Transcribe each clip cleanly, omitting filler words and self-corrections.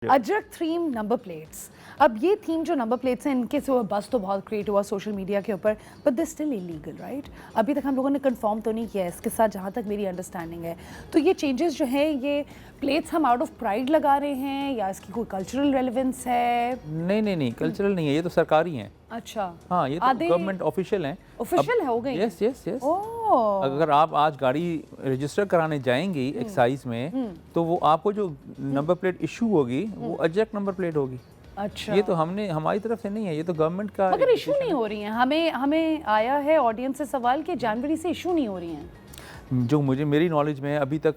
Ajrak theme number plates. अब ये theme जो नंबर प्लेट्स हैं इनके से बस तो बहुत क्रिएट हुआ सोशल मीडिया के ऊपर, but they still illegal right. अभी तक हम लोगों ने कंफर्म तो नहीं किया है इसके साथ, जहाँ तक मेरी अंडरस्टैंडिंग है। तो ये चेंजेस जो है ये प्लेट्स हम आउट ऑफ प्राइड लगा रहे हैं या इसकी कोई कल्चरल रेलेवेंस है? नहीं कल्चरल नहीं है, ये तो सरकारी हैं। अच्छा हाँ, ये तो गवर्नमेंट ऑफिशियल हैं। ऑफिशियल हो गई? Yes yes yes. ओह, अगर आप आज गाड़ी रजिस्टर कराने जाएंगी एक्साइज में तो वो आपको जो नंबर प्लेट इशू होगी वो अजरक नंबर प्लेट होगी। अच्छा, ये तो हमारी तरफ से नहीं है, ये तो गवर्नमेंट का। मगर इशू नहीं हो रही हैं। हमें आया है ऑडियंस से सवाल कि जनवरी से इशू नहीं हो रही हैं। जो मेरी नॉलेज में है अभी तक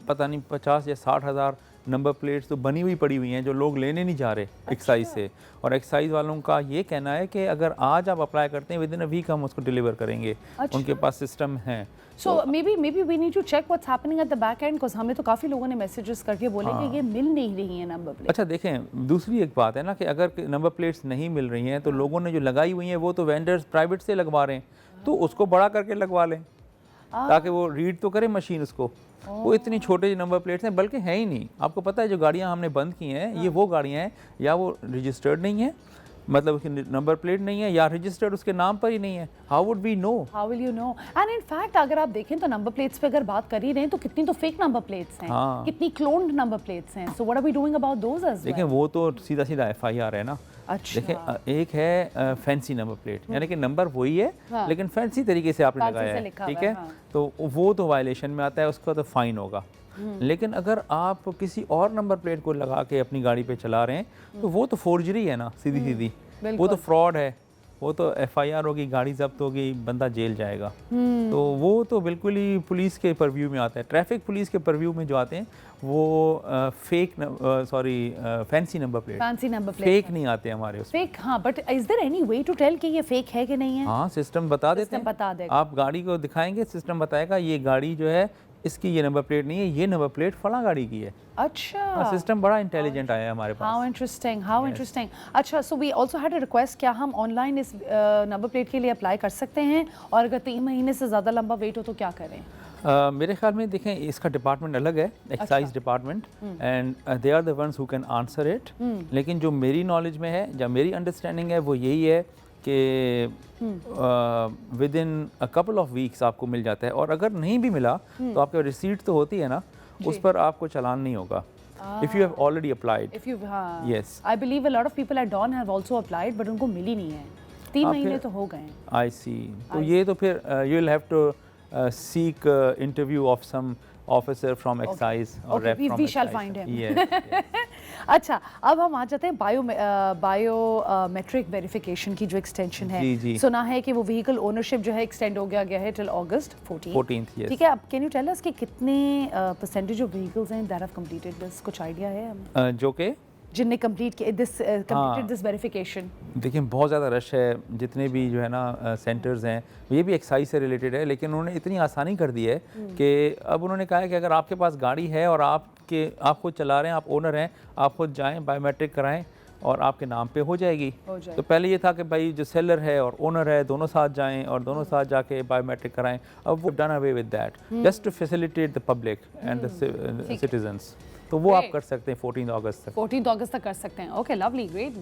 पता नहीं 50 या 60 हज़ार नंबर प्लेट्स तो बनी हुई पड़ी हुई हैं जो लोग लेने नहीं जा रहे एक्साइज से। और एक्साइज वालों का ये कहना है कि अगर आज आप अप्लाई करते हैं विद इन अ वीक हम उसको डिलीवर करेंगे। उनके पास सिस्टम है। So maybe we need to check what's happening at the back end, because हमें तो काफ़ी लोगों ने मैसेजेस करके बोले कि ये मिल नहीं रही है नंबर प्लेट। अच्छा देखें, दूसरी एक बात है ना कि अगर नंबर प्लेट्स नहीं मिल रही हैं तो लोगों ने जो लगाई हुई हैं वो तो वेंडर्स प्राइवेट से लगवा रहे हैं, तो उसको बड़ा करके लगवा लें ताकि वो रीड तो करे मशीन उसको। वो इतनी छोटे नंबर प्लेट्स हैं, बल्कि हैं ही नहीं। आपको पता है जो गाड़ियाँ हमने बंद की हैं ये वो गाड़ियाँ हैं या वो रजिस्टर्ड नहीं है, मतलब उसकी नंबर प्लेट नहीं है, या रजिस्टर्ड उसके नाम पर ही नहीं है। How would we know? How will you know? And in fact अगर आप देखें तो नंबर प्लेट्स पे अगर बात कर ही रहे हैं तो कितनी तो फेक नंबर प्लेट्स हैं। हाँ। कितनी क्लोन्ड नंबर प्लेट्स हैं। So what are we doing about those as well? देखें वो तो सीधा FIR है ना। अच्छा। देखें एक है फैंसी नंबर प्लेट, यानी कि नंबर वही है हाँ। लेकिन फैंसी तरीके से आपने लगाया है, ठीक है, हाँ। तो वो तो वायलेशन में आता है, उसका तो फाइन होगा। लेकिन अगर आप किसी और नंबर प्लेट को लगा के अपनी गाड़ी पे चला रहे हैं तो वो तो फोर्जरी है ना, सीधी सीधी वो तो फ्रॉड है। वो तो FIR होगी, गाड़ी जब्त होगी, बंदा जेल जाएगा। तो वो तो बिल्कुल ही पुलिस के परव्यू में आता है। ट्रैफिक पुलिस के परव्यू में जो आते हैं वो फैंसी नंबर प्लेट, फेक नहीं आते हमारे उसमें। फेक, हाँ, but is there any way to tell कि ये फेक है कि नहीं है? हाँ, सिस्टम बता देते हैं, बता देगा। आप गाड़ी को दिखाएंगे, सिस्टम बताएगा ये गाड़ी जो है इसकी ये नंबर प्लेट नहीं है, ये नंबर प्लेट फला गाड़ी की है। अच्छा, सिस्टम बड़ा इंटेलिजेंट आया है हमारे पास। How interesting, how interesting. अच्छा, so we also had a request, क्या हम ऑनलाइन इस नंबर प्लेट के लिए अप्लाई कर सकते हैं, और अगर 3 महीने से ज़्यादा लंबा वेट हो तो क्या करें? मेरे ख्याल में देखें इसका डिपार्टमेंट अलग है, excise department, and they are the ones who can answer it. लेकिन जो मेरी नॉलेज में है, जो मेरी अंडरस्टैंडिंग है वो यही है कि with in a couple of weeks आपको मिल जाता है। और अगर नहीं भी मिला तो आपके रिसीट तो होती है ना, उस पर आपको चालान नहीं होगा। If you have already applied. If you, हाँ, yes. I believe a lot of people at Dawn have also applied, but उनको मिली नहीं है। 3 महीने तो हो गए। I see. तो ये तो फिर you will have to seek interview of some officer from excise or rep from we shall excise. find him. Yes. अच्छा, अब हम आ जाते हैं बायोमेट्रिक वेरिफिकेशन की जो एक्सटेंशन है। जी। सुना है कि वो व्हीकल ओनरशिप जो है एक्सटेंड हो गया है टिल अगस्त 14th। yes. ठीक है, अब कैन यू टेल अस कि कितने परसेंटेज ऑफ व्हीकल्स हैं दैट हैव कंप्लीटेड दिस? कुछ आइडिया है हम जो कि जिनने कंप्लीटेड दिस वेरिफिकेशन? देखिए बहुत ज़्यादा रश है, जितने भी जो है ना सेंटर्स हैं, ये भी एक्साइज से रिलेटेड है, लेकिन उन्होंने इतनी आसानी कर दी है कि अब उन्होंने कहा है कि अगर आपके पास गाड़ी है और आप खुद चला रहे हैं, आप ओनर हैं, आप खुद जाएं, बायोमेट्रिक कराएं और आपके नाम पे हो जाएगी। तो पहले ये था कि भाई जो सेलर है और ओनर है दोनों साथ जाएं और दोनों साथ जाके बायोमेट्रिक कराएं। अब वो done away with that just to facilitate the public and the citizens. तो वो आप कर सकते हैं 14 अगस्त तक। 14 अगस्त तक कर सकते हैं। Okay, lovely, great.